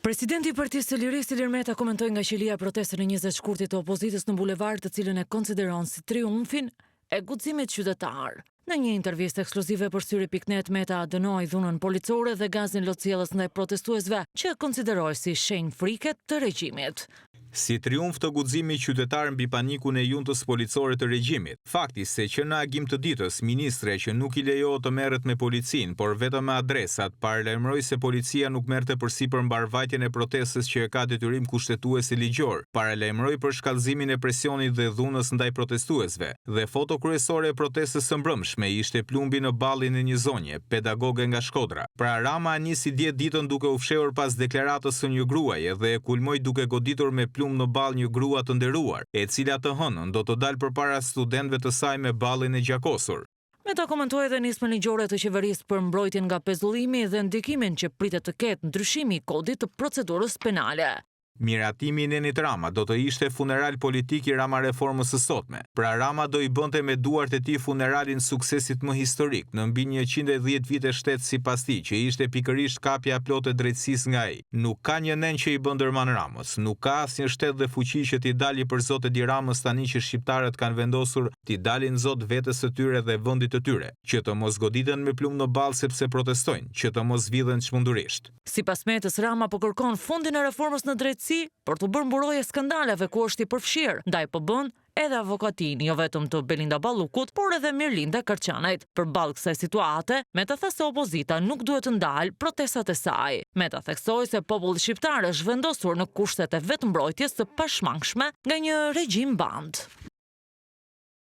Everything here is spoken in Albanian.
Presidenti i Partisë së Lirisë Ilir Meta komentoi nga qelia protestën e 20 shkurtit të opozitës në bulevard, të cilën e konsideron si triumfin e guximit qytetar. Në një intervistë ekskluzive për Syri.net, Meta dënoi dhunën policore dhe gazin lotësielës ndaj protestuesve, që konsideroi si shenjë frike të regjimit. Si triumf të guximit qytetar mbi panikun e juntës policore të regjimit. Fakti se që në agim të ditës, ministre që nuk i lejohet të merret me policin, por vetëm me adresat, paralajmëroi se policia nuk merrte përsipër mbarvajtjen e protestës që e ka detyrim kushtetues e ligjor. Paralajmëroi për shkallëzimin e presionit dhe dhunës ndaj protestuesve. Dhe foto kryesore e protestës së mbrëmshme ishte plumbi në ballin e një zonje, pedagoge nga Shkodra. Pra Rama nisi dje ditën duke u fshehur pas deklaratës së një gruaje dhe e kulmoi duke goditur me plumb në ball një grua të nderuar, e cila të hënën do të dalë përpara studentëve të saj me ballin e gjakosur. Meta komentoi edhe nismën ligjore të qeverisë për mbrojtjen nga pezullimi dhe ndikimin që pritet të ketë ndryshimi i kodit të procedurës penale. Miratimi i Nenit Rama do të ishte funeral politik i Rama reformës së sotme. Pra Rama do i bënte me duart e tij funeralin suksesit më historik në mbi 110 vite shtet sipas tij, që ishte pikërisht kapja e plotë e drejtësisë nga ai. Nuk ka një nen që i bën ndërman Ramës, nuk ka asnjë shtet dhe fuqi që t'i dalë për zot e di Ramës tani që shqiptarët kanë vendosur t'i dalin zot vetes së tyre dhe vendit të tyre, që të mos goditen me plumb në ball sepse protestojnë, që të mos vidhen çmendurisht. Sipas Metës, Rama po kërkon fundin e reformës në drejtësi për të bërë mburojtje skandaleve ku është i përfshirë, ndaj po bën edhe avokatin, jo vetëm të Belinda Ballukut, por edhe Mirlinda Kërçanajt. Përballë kësaj situate, Meta tha se opozita nuk duhet të ndalë protestat e saj. Meta theksoi se populli shqiptar është vendosur në kushtet e vetmbrojtjes së pashmangshme nga një regjim band.